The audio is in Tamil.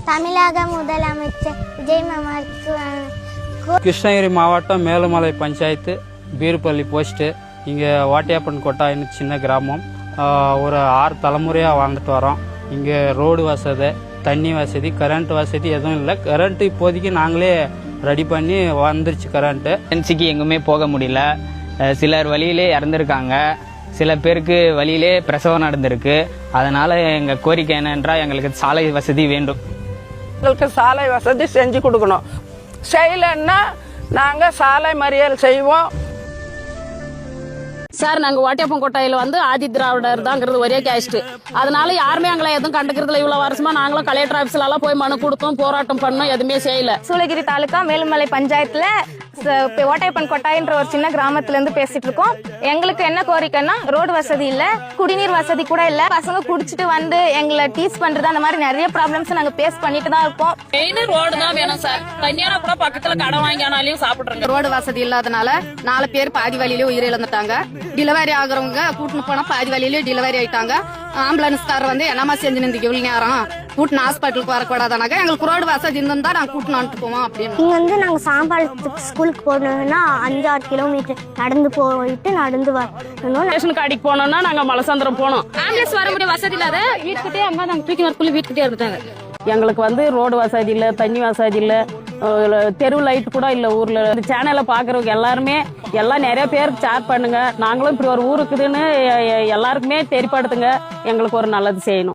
தமிழக முதலமைச்சர் விஜய் மாமாவுக்கு கிருஷ்ணகிரி மாவட்டம் மேலுமலை பஞ்சாயத்து பீருப்பள்ளி போஸ்ட்டு. இங்கே வாட்டியாப்பன் கொட்டாயின்னு சின்ன கிராமம். ஒரு 6 தலைமுறையாக வாழ்ந்துட்டு வரோம். இங்கே ரோடு வசதி, தண்ணி வசதி, கரண்ட் வசதி எதுவும் இல்லை. கரண்ட்டு இப்போதைக்கு நாங்களே ரெடி பண்ணி வந்துருச்சு கரண்ட்டு. என்சிக்கு எங்குமே போக முடியல. சிலர் வழியிலே இறந்துருக்காங்க, சில பேருக்கு வழியிலே பிரசவம் நடந்திருக்கு. அதனால எங்கள் கோரிக்கை என்னென்றால் எங்களுக்கு சாலை வசதி வேண்டும். எங்களுக்கு சாலை வசதி செஞ்சு கொடுக்கணும். செய்யலைன்னா நாங்கள் சாலை மறியல் செய்வோம். சார், நாங்கள் வாட்டியாப்பன் கொட்டாயில் ஆதி திராவிடர் தாங்கிறது ஒரே கேஸ்ட். அதனால யாருமே எங்களை எதுவும் கண்டுக்கிறதுல. இவ்வளோ வருஷமா நாங்களும் கலெக்டர் ஆஃபீஸ்லாம் போய் மனு கொடுத்தோம், போராட்டம் பண்ணோம், எதுவுமே செய்யல. சூளகிரி தாலுகா மேலுமலை பஞ்சாயத்துல வாட்டியாப்பன் கொட்டாயின்ற ஒரு சின்ன கிராமத்துல இருந்து பேசிட்டு இருக்கோம். எங்களுக்கு என்ன கோரிக்கைன்னா, ரோடு வசதி இல்ல, குடிநீர் வசதி கூட இல்ல. பசங்க குடிச்சிட்டு எங்களை டீஸ் பண்றது, அந்த மாதிரி நிறைய ப்ராப்ளம்ஸ் நாங்க பேஸ் பண்ணிட்டு தான் இருக்கோம். மெயின் ரோடு தான் வேணும் சார். தனியான கூட பக்கத்துல கடை வாங்கினாலையும் சாப்பிடுறாங்க. ரோடு வசதி இல்லாதனால 4 பேர் பாதி வழியிலே உயிரிழந்துட்டாங்க. டெலிவரி ஆகுறவங்க கூட்டின்னு போனா பாதி வழியிலே டெலிவரி ஆயிட்டாங்க. ஆம்புலன்ஸ்காரர் என்னமா செஞ்சு நின்று இவ்வளவு நேரம் கூட்டின ஹாஸ்பிட்டலுக்கு வரக்கூடாதானாக்க எங்களுக்கு ரோடு வசதி இருந்தா நாங்க கூட்டின்னு வந்துட்டு போவோம் அப்படின்னு. இங்க நாங்க சாம்பாளத்துக்கு ஸ்கூலுக்கு போகணும்னா 5-6 கிலோமீட்டர் நடந்து போயிட்டு நடந்து வரணும். ஸ்டேஷனுக்கு அடிக்கு போனோம்னா நாங்க மலசந்திரம் போனோம். ஆம்புலன்ஸ் வர முடிய வசதி இல்லாத வீட்டுக்கிட்டே அம்மா நாங்க தூக்கி வரக்குள்ள வீட்டுக்கிட்டே இருந்துட்டாங்க. எங்களுக்கு ரோடு வசதி இல்ல, தண்ணி வசதி இல்ல, தெரு லைட் கூட இல்ல ஊர்ல. இந்த சேனலை பாக்குறவங்க எல்லாருமே நிறைய பேருக்கு ஷேர் பண்ணுங்க. நாங்களும் இப்படி ஒரு ஊருக்குதுன்னு எல்லாருக்குமே தெரியப்படுத்துங்க. எங்களுக்கு ஒரு நல்லது செய்யணும்.